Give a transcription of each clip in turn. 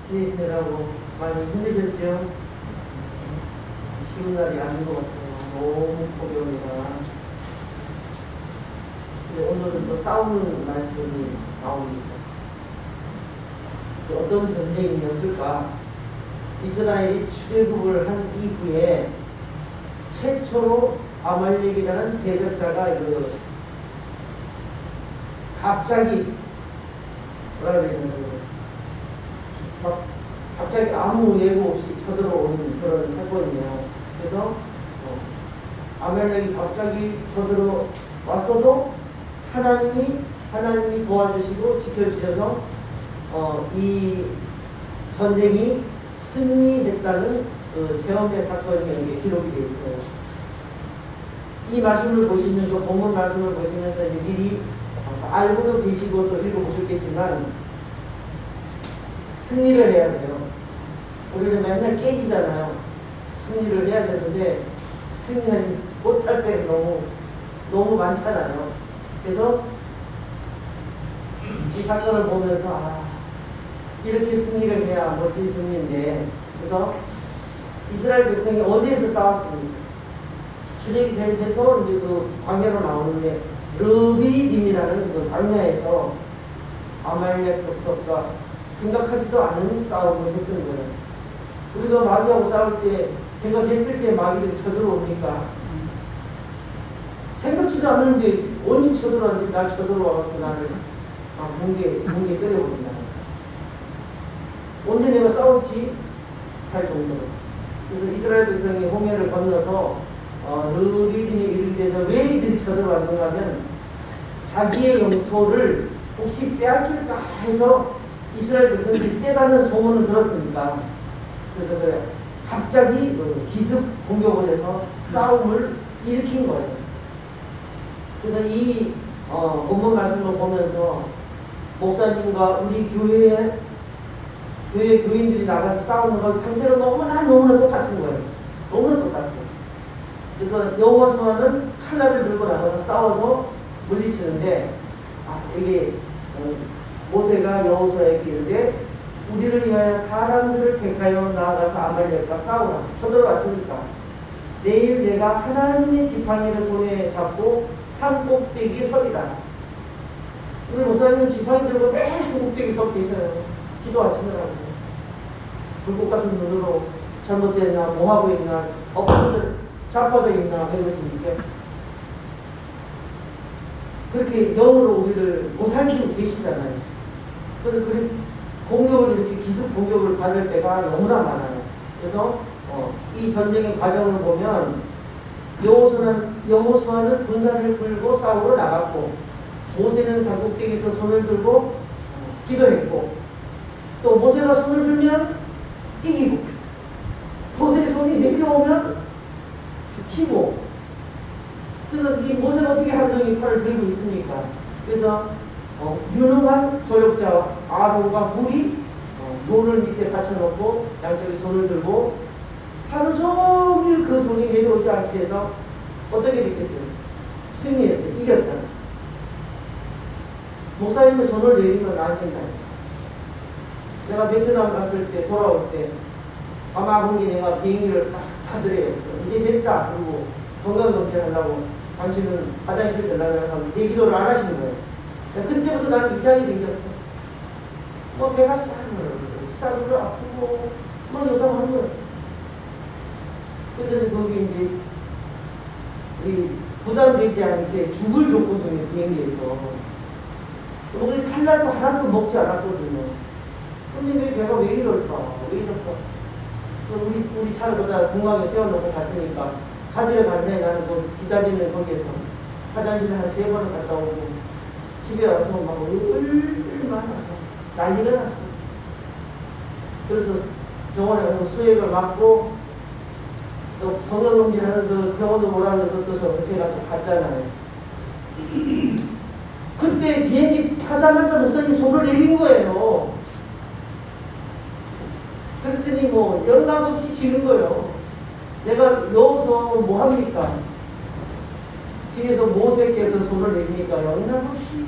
지내시느라고 많이 힘드셨죠? 쉬운 날이 아닌 것 같아요. 너무 고경이라. 근데 오늘은 또 싸우는 말씀이 나옵니다. 어떤 전쟁이었을까? 이스라엘이 출애굽을 한 이후에 최초로 아말렉이라는 대적자가 갑자기 뭐라 그래야 되나 갑자기 아무 예고 없이 쳐들어오는 그런 사건이에요. 그래서 아말렉이 갑자기 쳐들어왔어도 하나님이 도와주시고 지켜주셔서 이 전쟁이 승리됐다는 체험의 사건이 여기에 기록이 되어 있어요. 이 말씀을 보시면서 본문 말씀을 보시면서 이제 미리 알고도 계시고 또 읽어보셨겠지만 승리를 해야 돼요. 우리는 맨날 깨지잖아요. 승리를 해야 되는데 승리하지 못할 때가 너무 많잖아요. 그래서 이 사건을 보면서 이렇게 승리를 해야 멋진 승리인데, 그래서 이스라엘 백성이 어디에서 싸웠습니까? 출애굽해서 이제 그 광야로 나오는데 르비딤이라는 그 광야에서 아말렉 족속과 생각하지도 않은 싸움을 했던 거예요. 우리가 마귀하고 싸울 때 생각했을 때 마귀들이 쳐들어옵니까? 생각지도 않는데 언제 쳐들어왔는데 날 쳐들어와갖고 나를 뭉개 때려버린다. 언제 내가 싸웠지? 할 정도로. 그래서 이스라엘 백성이 홍해를 건너서 르비딤에 이르게 돼서 왜 이들이 쳐들어왔는가 하면 자기의 영토를 혹시 빼앗길까 해서 이스라엘 백성들이 세다는 소문을 들었으니까, 그래서 그래 갑자기 기습 공격을 해서 싸움을 일으킨 거예요. 그래서 이 본문 말씀을 보면서 목사님과 우리 교회 교인들이 나가서 싸우는 것 상태로 너무나 똑같은 거예요. 너무나 똑같고. 그래서 여호수아는 칼날을 들고 나가서 싸워서 물리치는데, 이게 모세가 여호수아에게 이르되 우리를 위하여 사람들을 택하여 나아가서 아말렉과 싸우라. 쳐들어왔으니까 내일 내가 하나님의 지팡이를 손에 잡고 산 꼭대기에 서리라. 우리 목사님은 지팡이 들고 매일 산 꼭대기에 서 계셔요. 기도하시느라고. 불꽃 같은 눈으로 잘못됐나, 뭐하고 있나, 자빠져 있나 해보십니까? 그렇게 영으로 우리를 보살피고 계시잖아요. 그래서 공격을 이렇게 기습 공격을 받을 때가 너무나 많아요. 그래서 이 전쟁의 과정을 보면 여호수아는 군사를 끌고 싸우러 나갔고, 모세는 산꼭대기에서 손을 들고 기도했고, 또 모세가 손을 들면 이기고, 모세의 손이 내려오면 치고. 그래서 이 모세가 어떻게 하루 종일 팔을 들고 있습니까? 그래서 유능한 조력자와 아론과 훌이 돌을 밑에 받쳐놓고 양쪽에 손을 들고 하루 종일 그 손이 내려오지 않게 해서 어떻게 됐겠어요? 승리했어요. 이겼잖아요. 목사님의 손을 내리면 안 된다. 내가 베트남 갔을 때 돌아올 때 아마 한 게 내가 비행기를 딱 타더래요. 이제 됐다. 그리고 건강검진하려고 당신은 화장실 들라고 하면 내 기도를 안 하시는 거예요. 그때부터 나는 이상이 생겼어. 배가 싸고 아프고 요상한 거예요. 근데 거기 이제 우리 부담되지 않게 죽을 줬거든요. 비행기에서. 거기 칼날도 하나도 먹지 않았거든요. 근데 왜 배가 왜 이럴까? 우리 차를 거기다 공항에 세워놓고 갔으니까 가지러 간 사이 나는 기다리는 거기에서 화장실에 한 3번을 갔다 오고 집에 와서 막 얼마나 난리가 났어. 그래서 병원에 가서 수액을 맞고 또 건강검진하는 그 병원도 뭐라 그래서 또 제가 또 갔잖아요. 그때 비행기 타자마자 목사님 손을 내린 거예요. 그랬더니 연락 없이 지는 거예요. 내가 여기서 뭐 합니까? 뒤에서 모세께서 손을 내리니까 연락 없이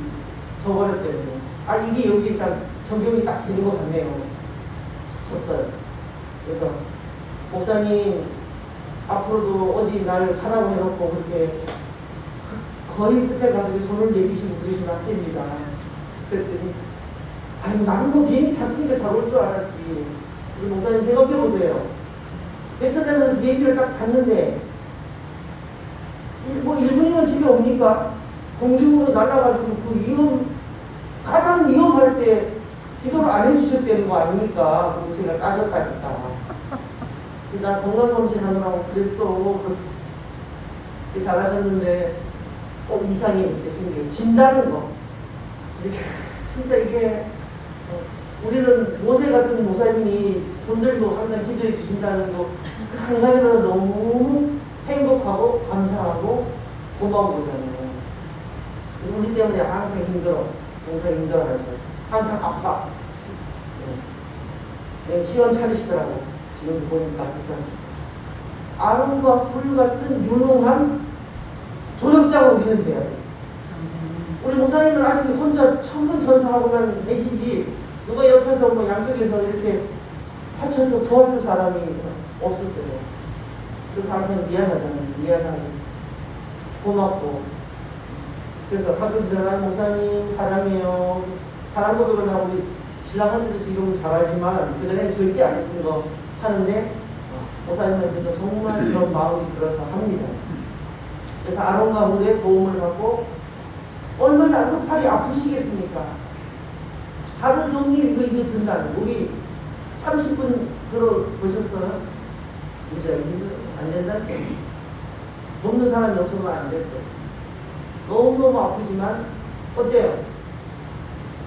저버렸대요. 이게 여기 참 적용이 딱 되는 것 같네요. 섰어요. 그래서 목사님 앞으로도 어디 날 가라고 해놓고 그렇게 거의 끝에 가서 손을 내리시고 그러시면 안 됩니다. 그랬더니 아니 나는 뭐 비행기 탔으니까 잘 올 줄 알았지. 그래서 목사님 생각해보세요. 베트남에서 비행기를 딱 탔는데 뭐 1분이면 집에 옵니까? 공중으로 날아가지고 그 가장 위험할 때 기도를 안 해주셨다는 거 아닙니까? 그리고 제가 따졌다니까. 나 건강검진 하느라고 그랬어. 잘하셨는데 꼭 이상이 이렇게 생겨요. 진다는 거. 진짜 이게 우리는 모세 같은 목사님이 손들고 항상 기도해 주신다는 거 그 한 가지로 너무 행복하고 감사하고 고마운 거잖아요. 우리 때문에 항상 힘들어. 항상 힘들어하죠. 항상 아파. 시원 차리시더라고. 지금 보니까. 그래서 아론과 불 같은 유능한 조력자가 우리는 돼야 돼. 우리 목사님은 아직 혼자 천군천사하고만 계시지 누가 옆에서 뭐 양쪽에서 이렇게 받쳐서 도와줄 사람이 없었어요. 그래서 항상 미안하잖아요. 미안하고 고맙고. 그래서 가끔 전화 목사님 사랑해요. 사랑 고백을 하고 우리 신랑한테도 지금 잘하지만 그전에는 절대 안 했던 거 하는데 목사님한테도 정말 그런 마음이 들어서 합니다. 그래서 아론과 홀의 도움을 받고 얼마나 그 팔이 아프시겠습니까? 하루 종일 이거 든다는 우리 30분 들어보셨어요? 이제 안 된다? 돕는 사람이 없으면 안 될 거예요. 너무너무 아프지만 어때요?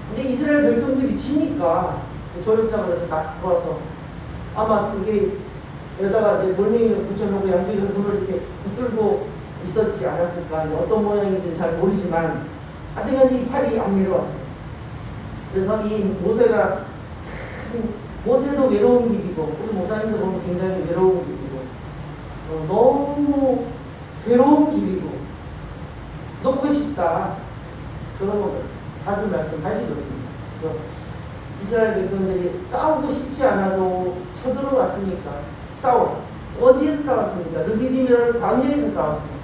근데 이스라엘 백성들이 지니까 조력자가 돼서 딱 돌아서 아마 그게 여기다가 돌멩이를 붙여놓고 양쪽에서 손을 이렇게 붙들고 있었지 않았을까. 어떤 모양인지는 잘 모르지만 하여튼 이 팔이 안 내려왔어요. 그래서 이 모세가 모세도 외로운 길이고 우리 목사님도 보면 굉장히 외로운 길이고 너무 괴로운 길이고 놓고 싶다. 그런 거 자주 말씀하시거든요. 그래서 이스라엘 백성들이 싸우고 싶지 않아도 쳐들어왔으니까 싸워. 어디에서 싸웠습니까? 르비딤이라는 광야에서 싸웠어요.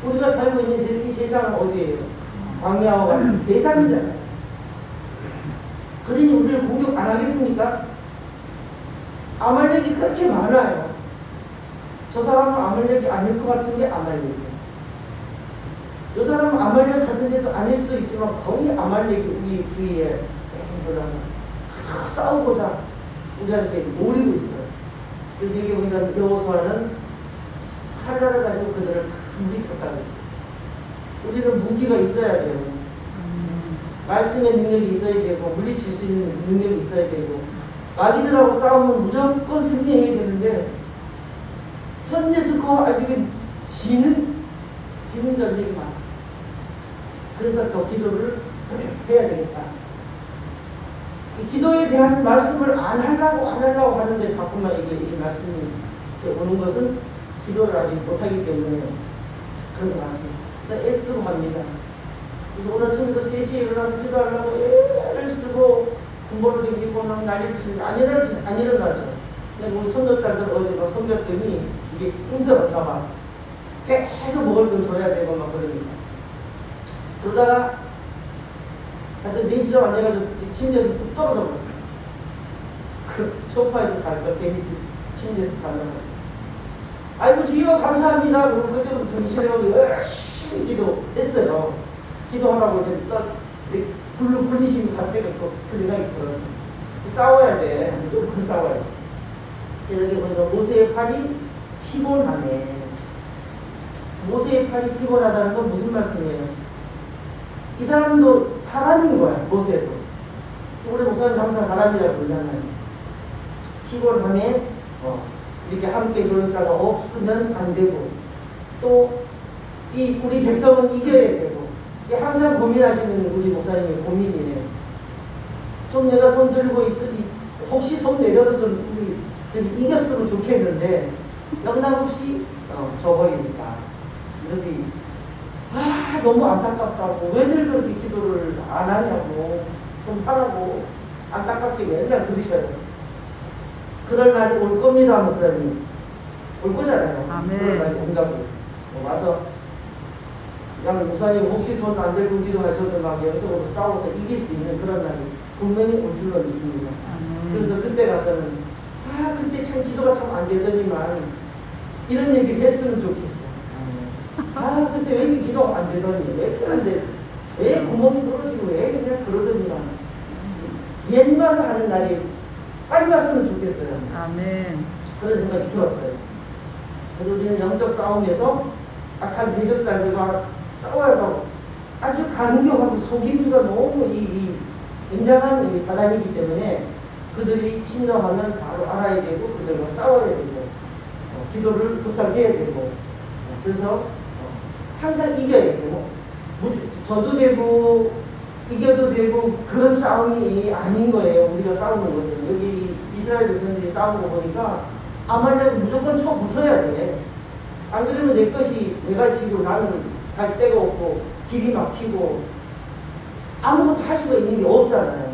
우리가 살고 있는 이 세상은 어디예요? 광야와 같은 세상이잖아요. 그러니 우리를 공격 안 하겠습니까? 아말렉이 그렇게 많아요. 저 사람은 아말렉이 아닐 것 같은데 아말렉이에요. 저 사람은 아말렉 같은데도 아닐 수도 있지만 거의 아말렉이 우리 주위에 돌아서 싸우고자 우리한테 노리고 있어요. 그래서 여기 보니까 여호수아는 칼날을 가지고 그들을 물리쳤다고 했어요. 우리는 무기가 있어야 돼요. 말씀의 능력이 있어야 되고 물리칠 수 있는 능력이 있어야 되고 마귀들하고 싸우면 무조건 승리해야 되는데 현재 스코어 아직은 지는 전쟁이 많아. 그래서 더 기도를 해야 되겠다. 이 기도에 대한 말씀을 안 하려고 하는데 자꾸만 이 말씀이 오는 것은 기도를 아직 못하기 때문에 그런 것 같아요. 그래서 애쓰고 갑니다. 그래서 오늘 저녁에 3시에 일어나서 기도하려고 애를 쓰고 공부를 댕기고 막 난리를 치는데 안 일어나죠. 근데 우리 손녀딸들 어제 막 섬겼더니 이게 힘들었나 봐. 계속 먹을 걸 줘야 되고 막 그러니까. 그러다가 하여튼 4시 좀 안 돼가지고 침대에서 뚝 떨어져 버렸어. 그 소파에서 잘 거 괜히 침대에서 자는 거. 아이고 주여 감사합니다. 그리고 그때부터 정신에 오기 열심히 기도했어요. 기도하라고 이제 딱 굴리신 것 같아갖고 그 생각이 들어서 싸워야 돼. 무조건 싸워야 돼. 여기 보니까 모세의 팔이 피곤하네. 모세의 팔이 피곤하다는 건 무슨 말씀이에요? 이 사람도 사람인 거야. 모세도. 우리 목사님 항상 사람이라고 그러잖아요. 피곤하네. 이렇게 함께 조력자가 없으면 안 되고 또 이 우리 백성은 이겨야 되고 이게 항상 고민하시는 우리 목사님의 고민이에요. 좀 내가 손 들고 있으니 혹시 손 내려도 좀 우리 이겼으면 좋겠는데 영락없이 져버리니까 이것이 너무 안타깝다고 왜들 그렇게 기도를 안 하냐고 좀 하라고 안타깝게 맨날 그러셔요. 그럴 날이 올 겁니다, 목사님. 올 거잖아요. 아멘. 그럴 날이 온다고. 와서 그냥 목사님 혹시 손 안 들고 기도하셔도 막 영적으로 싸워서 이길 수 있는 그런 날이 분명히 올 줄로 믿습니다. 그래서 그때 가서는 그때 참 기도가 참 안 되더니만 이런 얘기를 했으면 좋겠어. 그때 왜 이렇게 기도가 안 되더니 왜 이렇게 안 돼? 왜 구멍이 떨어지고 왜 그냥 그러더니만 옛말을 하는 날이 빨리 왔으면 좋겠어요. 아멘. 그런 생각이 들었어요. 그래서 우리는 영적 싸움에서 악한 대적단들과 싸워야 하고 아주 간교하고 속임수가 너무 이 굉장한 이 사단이기 때문에 그들이 침노하면 바로 알아야 되고 그들과 싸워야 되고 기도를 부탁해야 되고 그래서 항상 이겨야 되고 져도 되고 이겨도 되고 그런 싸움이 아닌 거예요. 우리가 싸우는 것은 여기 이스라엘 백성들이 싸우는 거 보니까 아말렉을 무조건 쳐 부숴야 돼. 안 그러면 내 것이 내가 지고 나는 갈 데가 없고 길이 막히고 아무것도 할 수가 있는 게 없잖아요.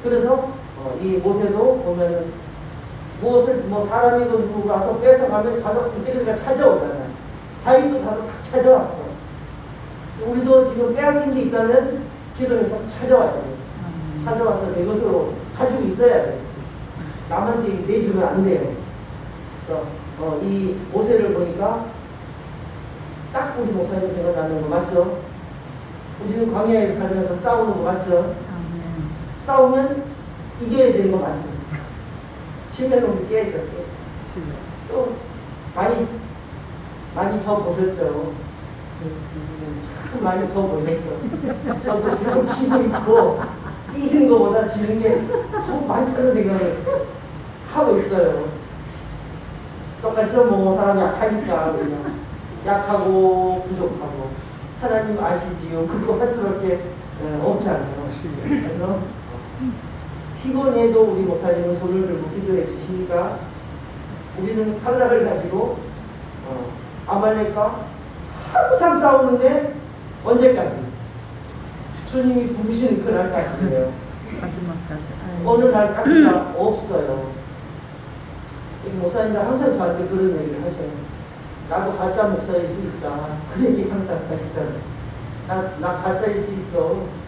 그래서 이 모세도 보면은 무엇을 사람이고 누구 가서 뺏어가면 가서 그때가 찾아오잖아요. 다윗도 가서 다 찾아왔어. 우리도 지금 빼앗긴 게 있다면 기도해서 찾아와야 돼요. 찾아와서 내 것으로 가지고 있어야 돼요. 남한테 내주면 안 돼요. 그래서 이 모세를 보니까 딱 우리 목사님 생각나는 거 맞죠? 우리는 광야에 살면서 싸우는 거 맞죠? 싸우면 이겨야 되는 거 맞죠? 치면 우리 깨져. 또 많이 져보셨죠? 참 많이 져보셨죠? 저도 계속 치고 있고 이기는 것보다 지는 게 더 많다는 생각을 하고 있어요. 똑같죠? 뭐 사람이 약하니까 그냥 약하고 부족하고 하나님 아시지요. 그거 할 수밖에 없잖아요. 그래서 피곤해도 우리 목사님은 손을 들고 기도해 주시니까 우리는 칼날을 가지고 아말렉과 항상 싸우는데 언제까지? 주님이 부르시는 그날까지예요. 마지막까지. 어느 날까지가 없어요. 목사님이 항상 저한테 그런 얘기를 하셔요. 나도 가짜 목사일 수 있다. 그 얘기 항상 하시잖아요. 나 가짜일 수 있어.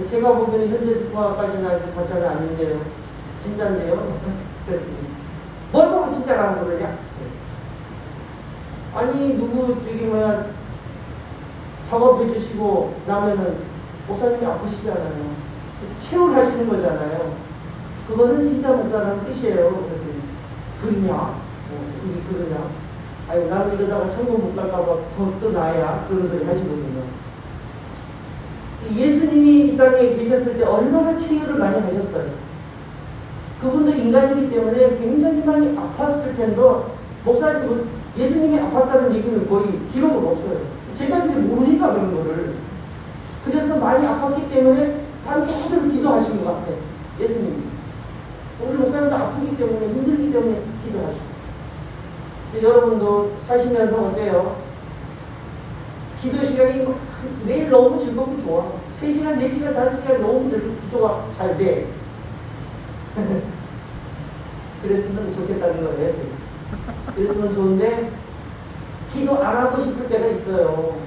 제가 보기에는 현재 스포아까지는 아직 가짜는 아닌데요. 진짜인데요. 뭘 보고 진짜라고 그러냐? 아니 누구 작업해 주시고 나면은 목사님이 아프시잖아요. 체온하시는 거잖아요. 그거는 진짜 목사라는 뜻이에요. 그러냐? 이게 그러냐? 아니 나는 이러다가 천국 못 갈까봐 더 나야 그런 소리 하시거든요. 예수님이 이 땅에 계셨을 때 얼마나 치유를 많이 하셨어요. 그분도 인간이기 때문에 굉장히 많이 아팠을 텐데 목사님 예수님이 아팠다는 얘기는 거의 기록은 없어요. 제자들이 모르니까 그런 거를. 그래서 많이 아팠기 때문에 밤새도록 기도하신 것 같아요. 예수님이. 우리 목사님도 아프기 때문에 힘들기 때문에 기도하시고. 여러분도 사시면서 어때요? 기도 시간이 매일 너무 즐겁고 좋아. 3시간, 4시간, 5시간 너무 즐겁고 기도가 잘 돼. 그랬으면 좋겠다는 거예요, 지금. 그랬으면 좋은데 기도 안 하고 싶을 때가 있어요.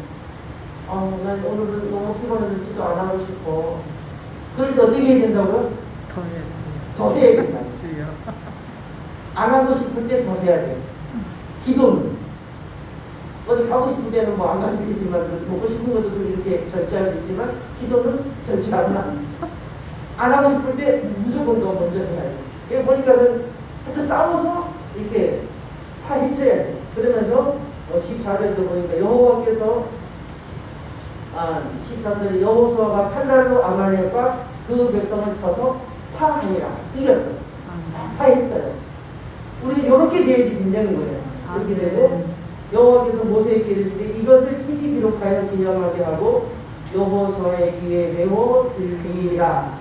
난 오늘은 너무 피곤해서 기도 안 하고 싶어. 그럴 때 어떻게 해야 된다고요? 더 해야 된다. 안 하고 싶을 때 더 해야 돼. 기도는 어디 가고 싶을 때는 뭐 안 가도 되지만 먹고 싶은 것도 이렇게 절제할 수 있지만 기도는 절제하면 안 하고 싶을 때 무조건 더 먼저 해야 돼. 여기 보니까는 하여튼 싸워서 이렇게 파헤쳐야 돼. 그러면서 14절도 보니까 여호와께서 13절에 여호수아가 칼날로 아말렉과 그 백성을 쳐서 파하니라. 이겼어. 파했어요. 우리는 이렇게 돼야지 된다는 거예요. 이렇게 되고 여호와께서 모세에게 이르시되 이것을 책이 기록하여 기념하게 하고 여호수아의 귀에 메워 들리라.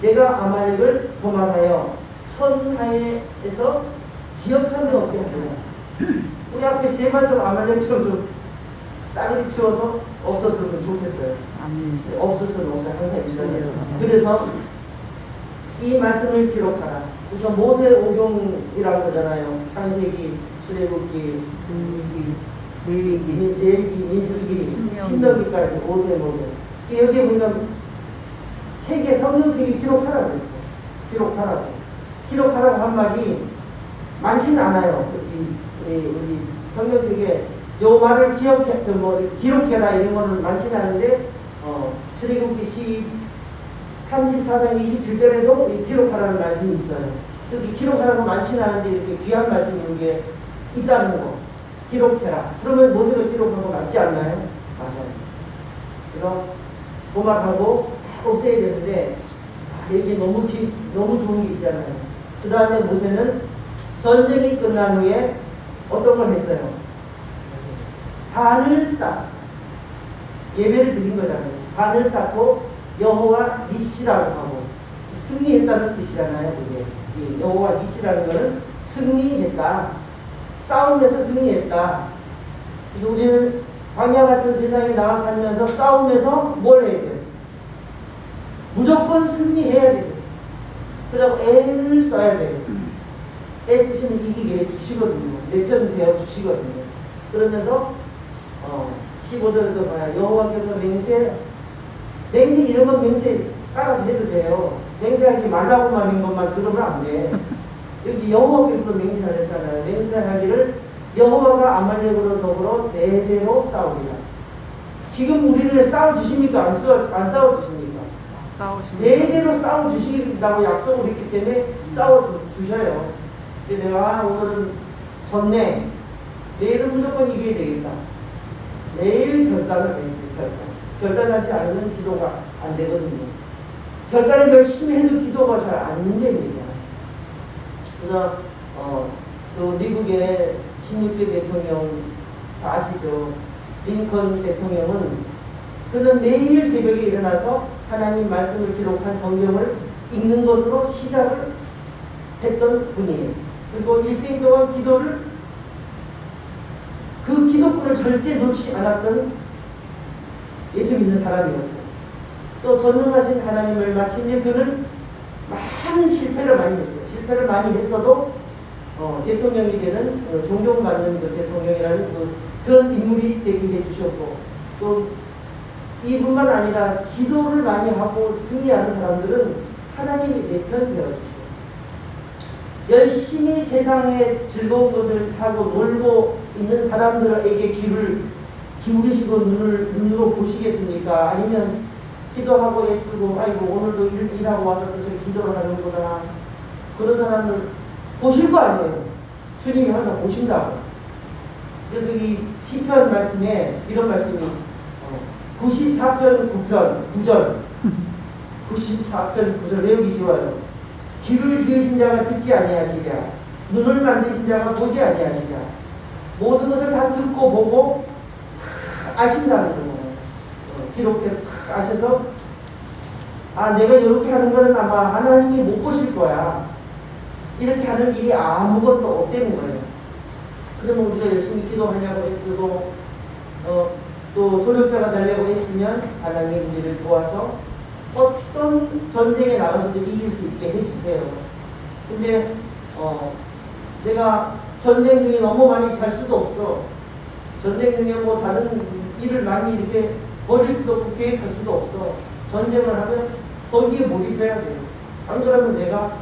내가 아말렉을 도망하여 천하에서 기억하며 없게 하리라. 우리 앞에 제발 좀 아말렉처럼 좀 싸그리 치워서 없었으면 좋겠어요. 없었으면 항상 있어요. 그래서 이 말씀을 기록하라. 그래서 모세 오경이라고 그러잖아요. 창세기, 출애굽기, 레위기, 민수기, 신명기까지 모세 오경. 여기에 보면 책에 성경책이 기록하라고 했어요. 기록하라고 한 말이 많지는 않아요. 우리 성경책에 요 말을 기록해라 이런 거는 많지는 않은데 출애굽기 34장 27절에도 기록하라는 말씀이 있어요. 여기 기록하라고 많지는 않은데 이렇게 귀한 말씀이 이게 있다는 거. 기록해라. 그러면 모세가 기록한 거 맞지 않나요? 맞아요. 그래서 고막하고 딱 없애야 되는데 이게 너무 좋은 게 있잖아요. 그 다음에 모세는 전쟁이 끝난 후에 어떤 걸 했어요? 반을 쌓았어요. 예배를 드린 거잖아요. 반을 쌓고 여호와 니시라고 하고 승리했다는 뜻이잖아요. 이게 여호와 니시라는 거는 승리했다. 싸움에서 승리했다. 그래서 우리는 광야 같은 세상에 나가 살면서 싸움에서 뭘 해야 돼요? 무조건 승리해야 돼요. 그리고 애를 써야 돼요. 애 쓰시면 이기게 해주시거든요. 내 편 되어 주시거든요. 그러면서 15절에도 봐요. 여호와께서 맹세 이름은 맹세 따라서 해도 돼요. 맹세하지 말라고 말인 것만 들으면 안 돼. 여기 여호와께서도 맹세를 했잖아요. 맹세하기를 여호와가 아말렉으로 더불어 대대로 싸우리라. 지금 우리를 싸워주십니까? 안 싸워주십니까? 싸우십니다. 대대로 싸워주신다고 약속을 했기 때문에 싸워주셔요. 근데 내가 오늘은 졌네. 내일은 무조건 이겨야 되겠다. 내일 결단을 해야 돼요. 결단하지 않으면 기도가 안 되거든요. 결단을 열심히 해도 기도가 잘 안 됩니다. 그래서 또 미국의 16대 대통령 다 아시죠? 링컨 대통령은 그는 매일 새벽에 일어나서 하나님 말씀을 기록한 성경을 읽는 것으로 시작을 했던 분이에요. 그리고 일생 동안 그 기도권을 절대 놓지 않았던 예수 믿는 사람이었고, 또 전능하신 하나님을 마침내 그는 많은 실패를 많이 했어요. 실패를 많이 했어도 대통령이 되는 존경받는 그 대통령이라는 그런 인물이 되게 해주셨고, 또 이뿐만 아니라 기도를 많이 하고 승리하는 사람들은 하나님이 내 편 되어주시고, 열심히 세상의 즐거운 것을 하고 놀고 있는 사람들에게 귀를 기울이시고 눈으로 보시겠습니까? 아니면 기도하고 애쓰고 아이고 오늘도 일하고 와서 또 저기 기도를 하는구나, 그런 사람을 보실 거 아니에요. 주님이 항상 보신다고. 그래서 이 시편 말씀에 이런 말씀이 94편 9절 94편 9절 외우기 좋아요. 귀를 지으신 자가 듣지 아니하시랴, 눈을 만드신 자가 보지 아니하시랴, 모든 것을 다 듣고 보고 아신다는 거예요. 기록해서 아셔서 내가 이렇게 하는 거는 아마 하나님이 못 보실 거야. 이렇게 하는 일이 아무것도 없다는 거예요. 그러면 우리가 열심히 기도하려고 애쓰고 또 조력자가 되려고 했으면 하나님 우리를 도와서 어떤 전쟁에 나가서도 이길 수 있게 해주세요. 근데 내가 전쟁 중에 너무 많이 잘 수도 없어. 전쟁 중에 뭐 다른 일을 많이 이렇게 버릴 수도 없고 계획할 수도 없어. 전쟁을 하면 거기에 몰입해야 돼요. 안 그러면 내가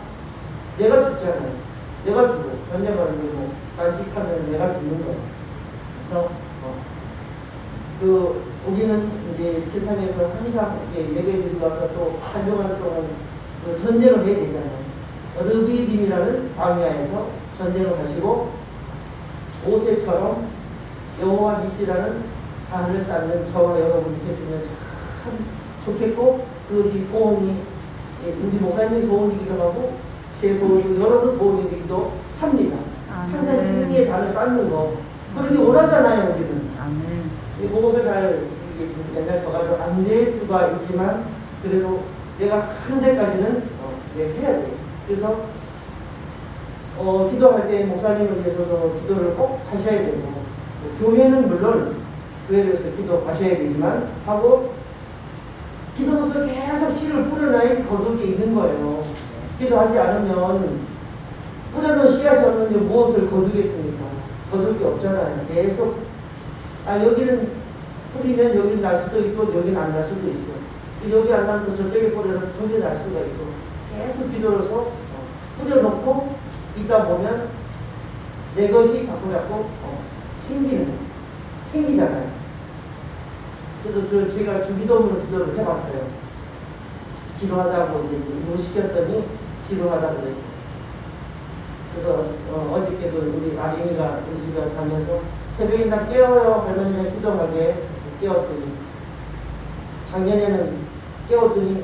죽잖아요. 내가 죽어. 전쟁하는 게 뭐 딴짓하면 내가 죽는 거야. 그래서 우리는 이제 세상에서 항상 예배드리고 와서 또 한 주간 동안 전쟁을 해야 되잖아요. 르비딤이라는 광야에서 전쟁을 하시고 모세처럼 여호와 니시라는 하늘을 쌓는 저와 여러분이 됐으면 참 좋겠고, 그것이 소원이 우리 목사님의 소원이기도 하고 제 소원이고 여러분 소원이기도 합니다. 항상 승리의 단을 쌓는 거, 그런 게 원하잖아요. 우리는 그것을 잘 맨날 저가지고 안 될 수가 있지만 그래도 내가 하는 데까지는 해야 돼요. 그래서 기도할 때 목사님을 위해서도 기도를 꼭 하셔야 되고, 교회는 물론 교회에 대해서 기도하셔야 되지만 하고, 기도로서 계속 씨를 뿌려놔야지 거둘 게 있는 거예요. 기도하지 않으면 뿌려놓은 씨앗이 없는데 무엇을 거두겠습니까? 거둘 게 없잖아요. 계속 여기는 뿌리면 여기 날 수도 있고 여기는 안 날 수도 있어. 여기 안 나면 저쪽에 뿌려놓으면 저기 날 수가 있고 계속 기도로서 뿌려놓고 있다 보면 내 것이 자꾸 생기잖아요. 그래서 제가 주기도문으로 기도를 해봤어요. 지루하다고 이제 못 시켰더니 지루하다고 그랬어요. 그래서 어저께도 우리 아린이가 우리 집에 자면서 새벽에 나 깨워요 할머니랑 기도하게 깨웠더니, 작년에는 깨웠더니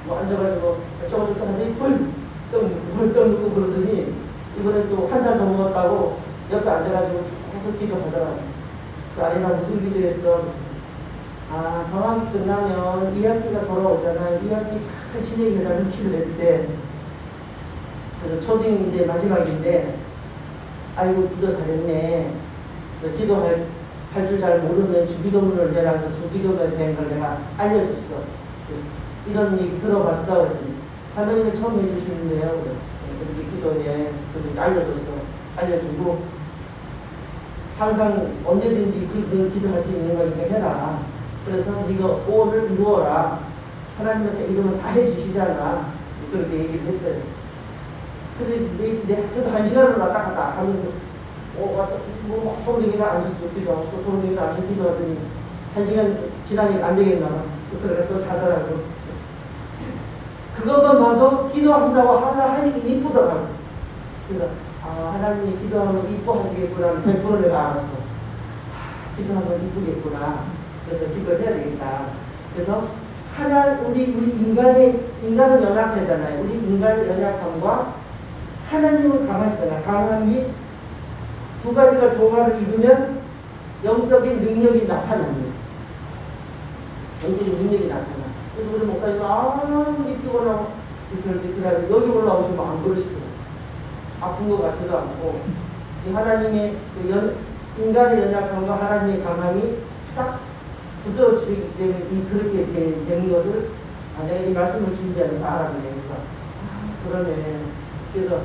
뭐 앉아가지고 저거저거 하더니 벌떡 눕고 그러더니 이번에 또 한 살 더 먹었다고 옆에 앉아가지고 계속 기도하더라고요. 그 아린아 무슨 기도했어? 방학이 끝나면 2학기가 돌아오잖아요. 2학기 잘 진행해달라는 기도했대. 그래서 초딩 이제 마지막인데, 아이고 기도 잘했네. 기도할 줄 잘 모르면 주기도문을 해라 해서 주기도문에 대한 걸 내가 알려줬어. 이런 얘기 들어봤어. 할머니가 처음 해주시는데요. 그렇게 기도해. 그렇게 알려줬어. 알려주고 항상 언제든지 그 기도할 수 있는 거니까 해라. 그래서 네가 소원을 이루어라. 하나님한테 이러면 다 해주시잖아. 그렇게 얘기를 했어요. 근데 저도 1시간을 왔다 갔다 하면서 도로님이나 앉아서 기도하고 또 도로님이나 앉아서 기도하더니 1시간 지나니까 안 되겠나 봐. 그러니까 또 자더라고. 그것만 봐도 기도한다고 하니까 이쁘더라고. 그래서 하나님이 기도하면 이뻐하시겠구나 100% 내가 알았어. 기도하면 이쁘겠구나. 그래서 기도를 해야 되겠다. 그래서 우리 인간은 연약하잖아요. 우리 인간의 연약함과 하나님은 강하시잖아요. 강함이 두 가지가 조화를 이루면 영적인 능력이 나타납니다. 영적인 능력이 나타나. 그래서 우리 목사님 우리 피곤하고 이렇게 여기 올라오시면 안 그러시더라고요. 아픈 것 같지도 않고 하나님의 인간의 연약함과 하나님의 강함이 딱 붙들어지기 때문에 그렇게 되는 것을 내가 이 말씀을 준비하면서 알았네. 그러네. 그래서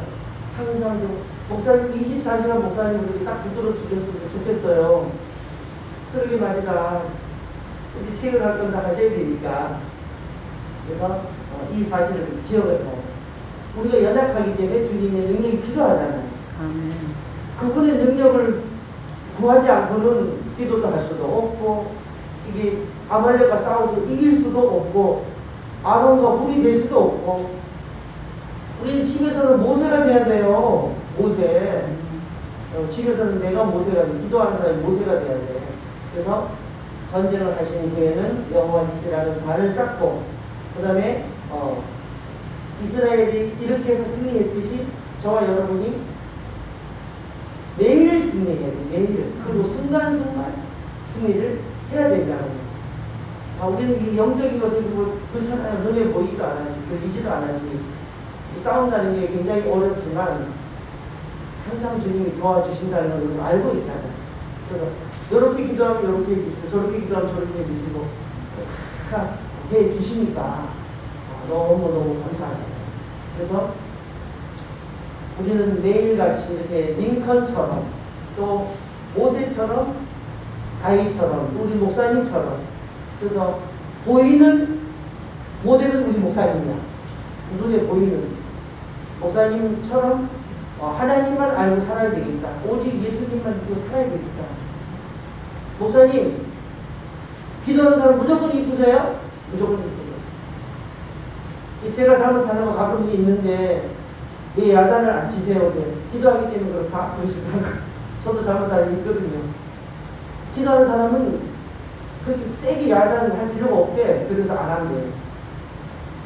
항상 목사님 24시간 목사님 그렇게 딱 붙들어 주셨으면 좋겠어요. 그러게 말이다. 우리 책을 할 건 다 하셔야 되니까. 그래서 이 사실을 기억을 해요. 우리가 연약하기 때문에 주님의 능력이 필요하잖아요. 아멘. 그분의 능력을 구하지 않고는 기도도 할 수도 없고, 이게 아말렉과 싸워서 이길 수도 없고, 아론과 훌이 될 수도 없고, 우리는 집에서는 모세가 돼야 돼요. 모세. 집에서는 내가 모세가 돼. 기도하는 사람이 모세가 돼야 돼. 그래서 전쟁을 하신 후에는 여호와 니시라는 발을 쌓고, 그 다음에 이스라엘이 이렇게 해서 승리했듯이 저와 여러분이 매일 승리해야 돼. 매일. 그리고 순간순간 승리를 해야 된다는 거예요. 우리는 이 영적인 것을 그렇잖아요. 눈에 보이지도 않았지. 들리지도 않았지. 싸운다는 게 굉장히 어렵지만 항상 주님이 도와주신다는 걸 알고 있잖아요. 그래서 이렇게 기도하면 이렇게 해주시고 저렇게 기도하면 저렇게 해주시고 해주시니까 너무너무 감사하잖아요. 그래서 우리는 매일같이 이렇게 링컨처럼 또 모세처럼 다윗처럼 우리 목사님처럼, 그래서 보이는 모델은 우리 목사님이야. 눈에 보이는 목사님처럼 하나님만 알고 살아야 되겠다. 오직 예수님만 믿고 살아야 되겠다. 목사님 기도하는 사람 무조건 이쁘세요? 무조건 이쁘세요. 제가 잘못하는 거 가끔씩 있는데 왜 야단을 안 치세요? 기도하기 때문에 그렇다. 그러시다가 저도 잘못하는 게 있거든요. 기도하는 사람은 그렇게 세게 야단을 할 필요가 없대. 그래서 안 한대요.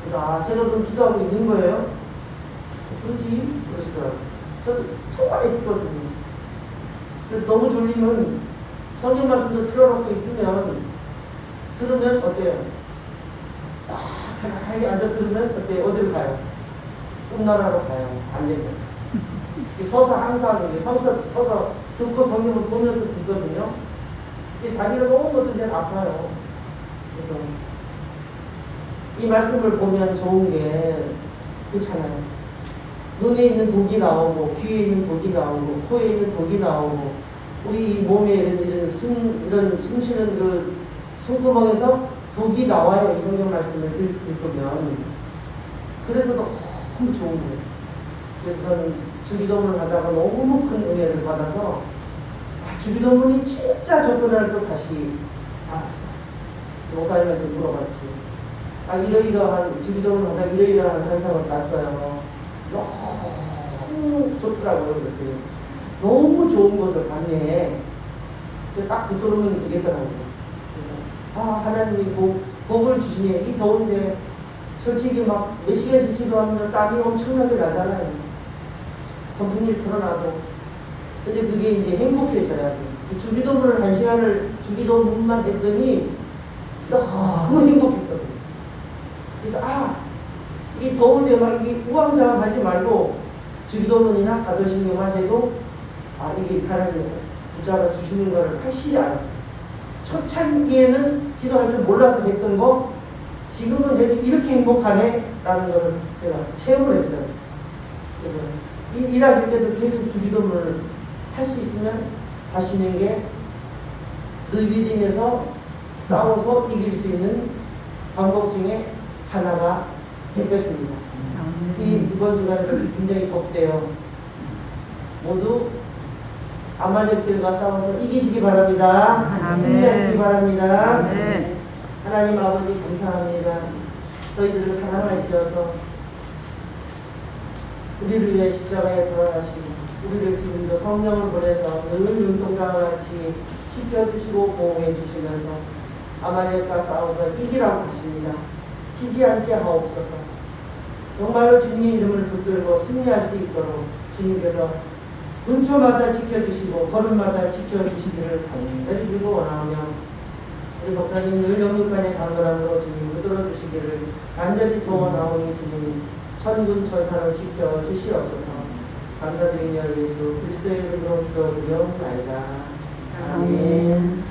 그래서 제가 그럼 기도하고 있는 거예요? 그렇지? 그러시더라고요. 저도 초라했었거든요. 그래서 너무 졸리면 성경 말씀도 틀어놓고 있으면 들으면 어때요? 편하게 앉아 들으면 어때요? 어디로 가요? 꿈나라로 가요. 안 되면. 서서 항상 서서 듣고 성경을 보면서 듣거든요. 다리가 너무 어떨 아파요. 그래서 이 말씀을 보면 좋은 게 그렇잖아요. 눈에 있는 독이 나오고, 귀에 있는 독이 나오고, 코에 있는 독이 나오고, 우리 이 몸에 이런 숨 쉬는 그 숨구멍에서 독이 나와요. 이 성경 말씀을 읽으면. 그래서 너무 좋은 거예요. 그래서 저는 주기도문을 하다가 너무 큰 은혜를 받아서 주기도문이 진짜 좋구나를 또 다시 알았어. 그래서 목사님한테 물어봤지. 이러이러한 주기도문을 하다 이러이러한 현상을 봤어요. 너무 좋더라고요. 그랬더니 너무 좋은 것을 봤네. 딱 붙들으면 되겠더라고요. 그래서 하나님이 복을 주시네. 이 더운데 솔직히 막 몇 시간씩 기도하면 땀이 엄청나게 나잖아요. 선풍기를 틀어놔도. 근데 그게 이제 행복해져야지. 이 주기도문을 1시간을 주기도문만 했더니 너무 행복했거든요. 그래서 이 더울 때 막 이게 우왕좌왕하지 말고 주기도문이나 사도신경만 해도 이게 하나님 붙잡아 주시는 거를 확실히 알았어요. 초창기에는 기도할 줄 몰라서 했던 거 지금은 해도 이렇게 행복하네 라는 거를 제가 체험을 했어요. 그래서 일하실 때도 계속 주기도문을 할 수 있으면 하시는 게 르비딤에서 싸워서 이길 수 있는 방법 중에 하나가 되겠습니다. 이번 주간에도 굉장히 덥대요. 모두 아말렉들과 싸워서 이기시기 바랍니다. 승리하시기 바랍니다. 아멘. 하나님 아버지 감사합니다. 저희들을 사랑하시어서 우리를 위해 십자가에 돌아가시고 우리를 지금도 성령을 보내서 늘 눈동자와 같이 지켜주시고 보호해 주시면서 아말렉과 싸워서 이기라고 하십니다. 지지 않게 하옵소서. 정말로 주님의 이름을 붙들고 승리할 수 있도록 주님께서 분초마다 지켜주시고 걸음마다 지켜주시기를 간절히 빌고 원하오며 우리 목사님 늘 영육간의 강건함으로 주님 붙들어 주시기를 간절히 소원하오니 주님 천군 천사로 지켜주시옵소서. 감사드리며 예수 그리스도의 이름으로 기도드리옵나이다. 아멘.